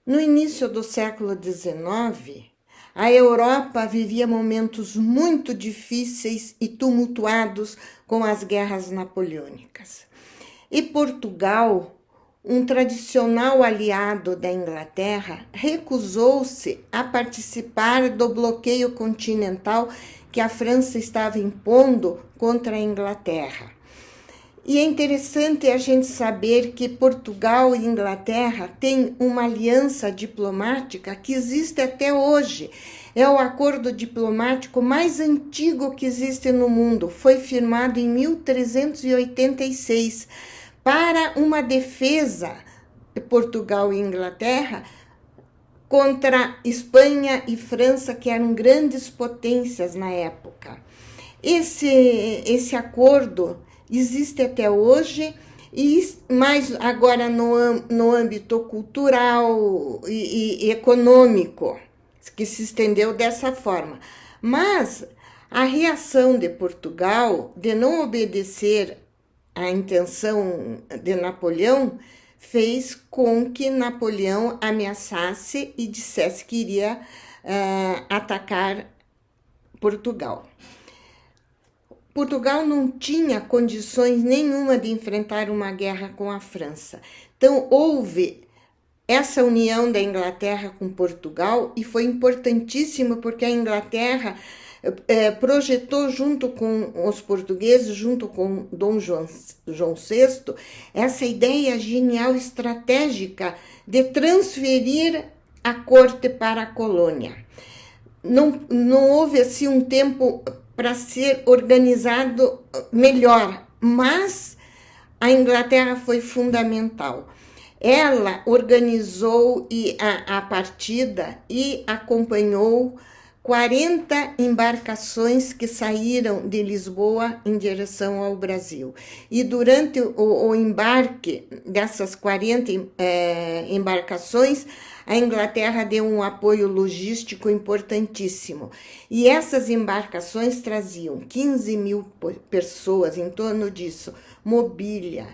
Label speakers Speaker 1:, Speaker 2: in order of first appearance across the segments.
Speaker 1: No início do século XIX, a Europa vivia momentos muito difíceis e tumultuados com as guerras napoleônicas. E Portugal, um tradicional aliado da Inglaterra, recusou-se a participar do bloqueio continental que a França estava impondo contra a Inglaterra. E é interessante a gente saber que Portugal e Inglaterra têm uma aliança diplomática que existe até hoje. É o acordo diplomático mais antigo que existe no mundo. Foi firmado em 1386 para uma defesa de Portugal e Inglaterra contra Espanha e França, que eram grandes potências na época. Esse acordo existe até hoje, mas agora no âmbito cultural e econômico, que se estendeu dessa forma. Mas a reação de Portugal de não obedecer à intenção de Napoleão fez com que Napoleão ameaçasse e dissesse que iria atacar Portugal. Portugal não tinha condições nenhuma de enfrentar uma guerra com a França. Então, houve essa união da Inglaterra com Portugal e foi importantíssimo porque a Inglaterra projetou junto com os portugueses, junto com Dom João VI, essa ideia genial estratégica de transferir a corte para a colônia. Não houve assim um tempo para ser organizado melhor, mas a Inglaterra foi fundamental. Ela organizou a partida e acompanhou 40 embarcações que saíram de Lisboa em direção ao Brasil. E durante o embarque dessas 40 embarcações, a Inglaterra deu um apoio logístico importantíssimo. E essas embarcações traziam 15 mil pessoas, em torno disso, mobília,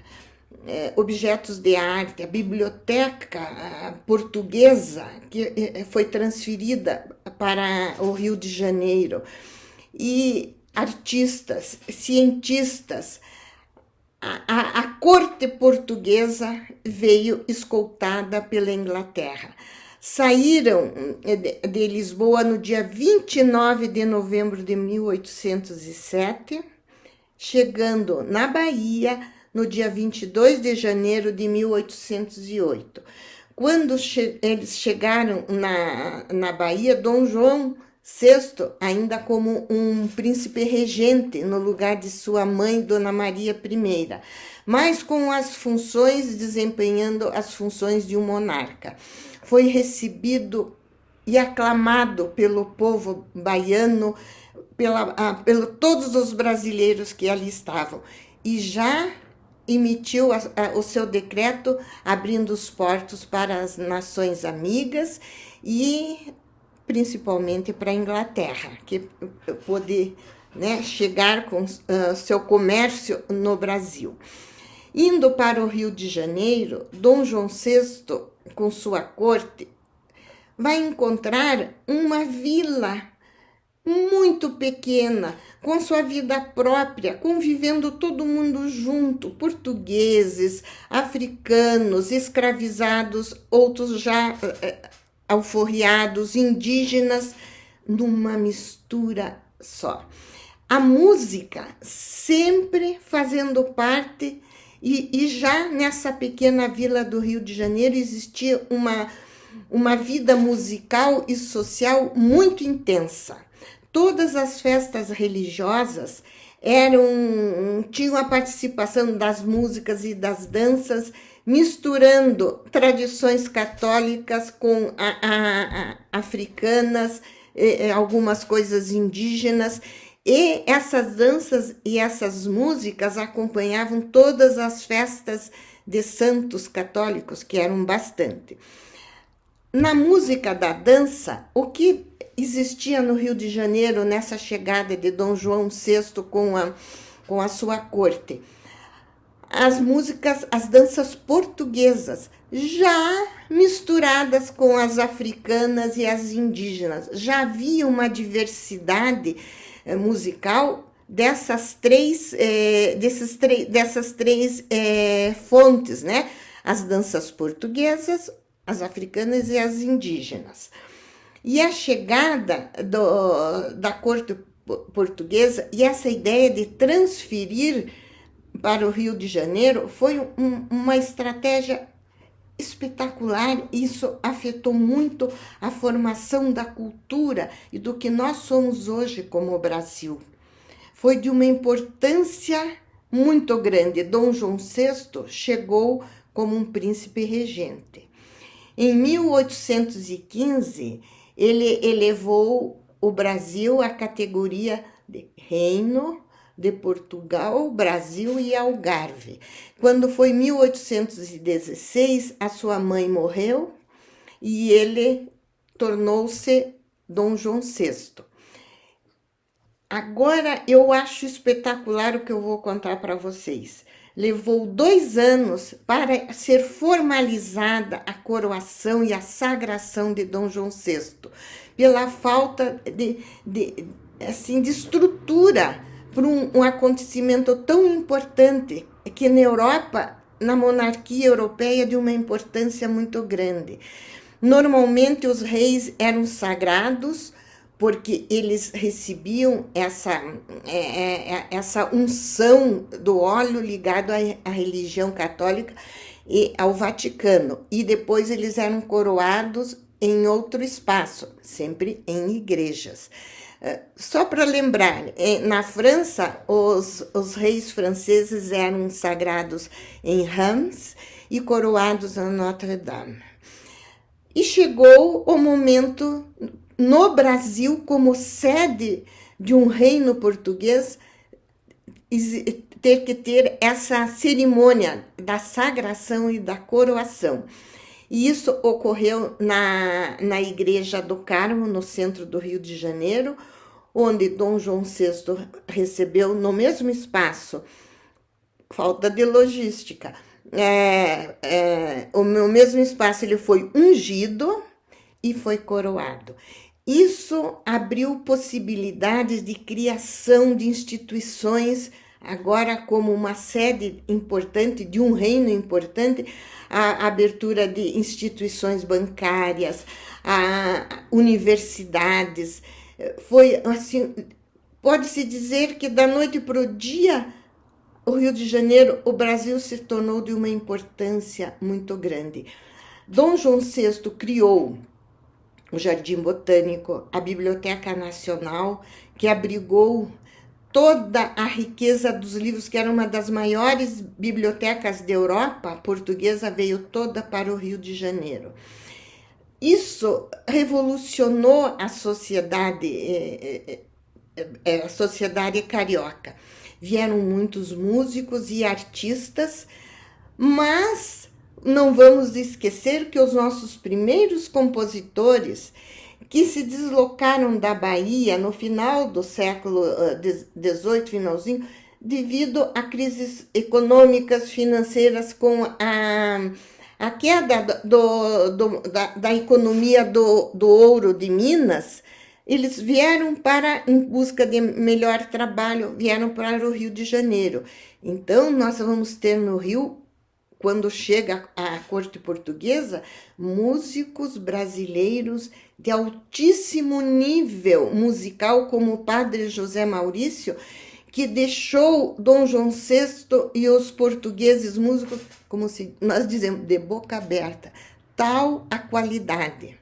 Speaker 1: objetos de arte, a biblioteca portuguesa, que foi transferida para o Rio de Janeiro, e artistas, cientistas. A corte portuguesa veio escoltada pela Inglaterra. Saíram de Lisboa no dia 29 de novembro de 1807, chegando na Bahia no dia 22 de janeiro de 1808. Quando eles chegaram na Bahia, Dom João VI, ainda como um príncipe regente no lugar de sua mãe, Dona Maria I, mas com as funções, desempenhando as funções de um monarca. Foi recebido e aclamado pelo povo baiano, pelo todos os brasileiros que ali estavam, e já emitiu o seu decreto abrindo os portos para as nações amigas e principalmente para a Inglaterra, que pôde, né, chegar com seu comércio no Brasil. Indo para o Rio de Janeiro, Dom João VI, com sua corte, vai encontrar uma vila muito pequena, com sua vida própria, convivendo todo mundo junto, portugueses, africanos, escravizados, outros já alforriados, indígenas, numa mistura só. A música sempre fazendo parte, e já nessa pequena vila do Rio de Janeiro existia uma vida musical e social muito intensa. Todas as festas religiosas tinham a participação das músicas e das danças, misturando tradições católicas com africanas, algumas coisas indígenas, e essas danças e essas músicas acompanhavam todas as festas de santos católicos, que eram bastante. Na música da dança, o que existia no Rio de Janeiro nessa chegada de Dom João VI com a sua corte? as músicas, as danças portuguesas, já misturadas com as africanas e as indígenas. Já havia uma diversidade musical dessas três fontes, né? As danças portuguesas, as africanas e as indígenas. E a chegada da corte portuguesa e essa ideia de transferir para o Rio de Janeiro foi uma estratégia espetacular. Isso afetou muito a formação da cultura e do que nós somos hoje como Brasil. Foi de uma importância muito grande. Dom João VI chegou como um príncipe regente. Em 1815, ele elevou o Brasil à categoria de Reino de Portugal, Brasil e Algarve. Quando foi 1816, a sua mãe morreu e ele tornou-se Dom João VI. Agora eu acho espetacular o que eu vou contar para vocês. Levou 2 anos para ser formalizada a coroação e a sagração de Dom João VI, pela falta de estrutura para um acontecimento tão importante, que na Europa, na monarquia europeia, de uma importância muito grande. Normalmente os reis eram sagrados, porque eles recebiam essa unção do óleo ligado à religião católica e ao Vaticano. E depois eles eram coroados em outro espaço, sempre em igrejas. Só para lembrar, na França, os reis franceses eram sagrados em Reims e coroados em Notre-Dame. E chegou o momento, no Brasil, como sede de um reino português, ter que ter essa cerimônia da sagração e da coroação. E isso ocorreu na Igreja do Carmo, no centro do Rio de Janeiro, onde Dom João VI recebeu no mesmo espaço, falta de logística, no mesmo espaço ele foi ungido e foi coroado. Isso abriu possibilidades de criação de instituições, agora como uma sede importante de um reino importante, a abertura de instituições bancárias, universidades. Foi assim, pode-se dizer que da noite para o dia, o Rio de Janeiro, o Brasil se tornou de uma importância muito grande. Dom João VI criou o Jardim Botânico, a Biblioteca Nacional, que abrigou toda a riqueza dos livros, que era uma das maiores bibliotecas da Europa. A portuguesa veio toda para o Rio de Janeiro. Isso revolucionou a sociedade carioca. Vieram muitos músicos e artistas, mas não vamos esquecer que os nossos primeiros compositores, que se deslocaram da Bahia no final do século XVIII, finalzinho, devido a crises econômicas, financeiras, com a queda da economia do ouro de Minas, eles vieram em busca de melhor trabalho, vieram para o Rio de Janeiro. Então, nós vamos ter no Rio, quando chega a corte portuguesa, músicos brasileiros de altíssimo nível musical, como o padre José Maurício, que deixou Dom João VI e os portugueses músicos, como nós dizemos, de boca aberta, tal a qualidade.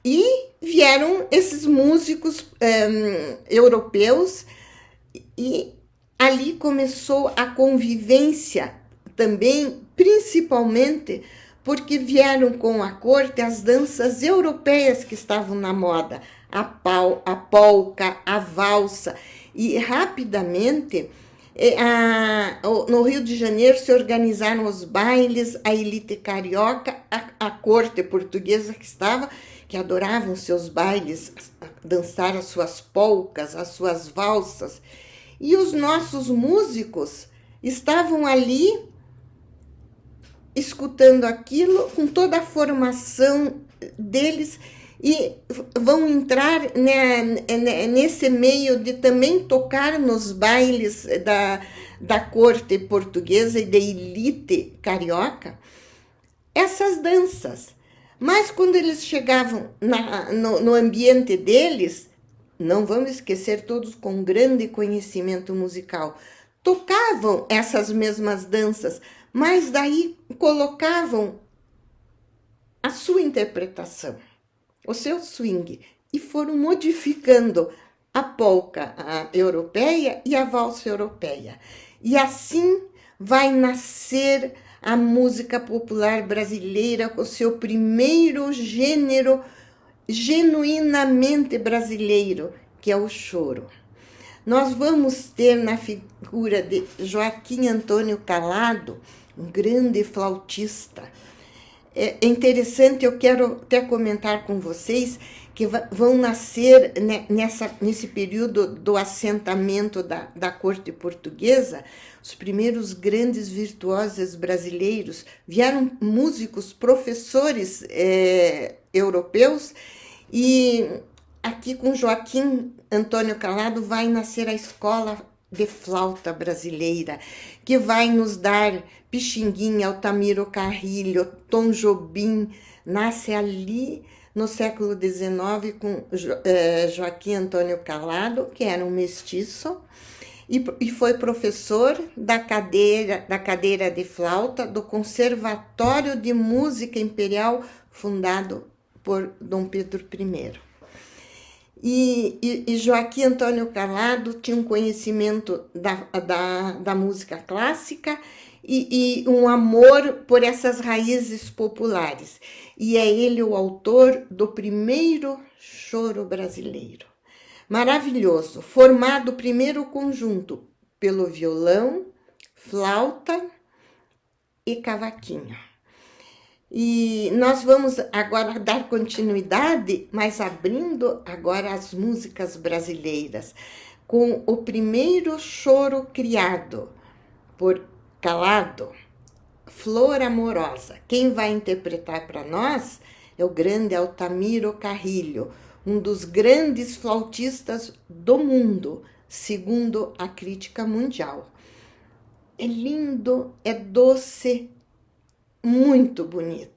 Speaker 1: E vieram esses músicos europeus, e ali começou a convivência também, principalmente porque vieram com a corte as danças europeias que estavam na moda, a polca, a valsa, e rapidamente no Rio de Janeiro se organizaram os bailes, a elite carioca, a corte portuguesa que adoravam seus bailes, dançar as suas polcas, as suas valsas. E os nossos músicos estavam ali escutando aquilo com toda a formação deles e vão entrar, né, nesse meio de também tocar nos bailes da corte portuguesa e da elite carioca, essas danças. Mas quando eles chegavam no ambiente deles, não vamos esquecer, todos com grande conhecimento musical, tocavam essas mesmas danças, mas daí colocavam a sua interpretação, o seu swing, e foram modificando a polca europeia e a valsa europeia. E assim vai nascer a música popular brasileira com o seu primeiro gênero genuinamente brasileiro, que é o choro. Nós vamos ter na figura de Joaquim Antônio Calado, um grande flautista. É interessante, eu quero até comentar com vocês que vão nascer nesse período do assentamento da corte portuguesa, os primeiros grandes virtuosos brasileiros. Vieram músicos, professores europeus, e aqui com Joaquim Antônio Calado vai nascer a escola de flauta brasileira, que vai nos dar Pixinguinha, Altamiro Carrilho, Tom Jobim. Nasce ali no século XIX com Joaquim Antônio Calado, que era um mestiço, e foi professor da cadeira de flauta do Conservatório de Música Imperial, fundado por Dom Pedro I. E Joaquim Antônio Calado tinha um conhecimento da música clássica e um amor por essas raízes populares. E é ele o autor do primeiro choro brasileiro. Maravilhoso, formado primeiro conjunto pelo violão, flauta e cavaquinho. E nós vamos agora dar continuidade, mas abrindo agora as músicas brasileiras, com o primeiro choro criado por Calado, Flor Amorosa. Quem vai interpretar para nós é o grande Altamiro Carrilho, um dos grandes flautistas do mundo, segundo a crítica mundial. É lindo, é doce, muito bonito.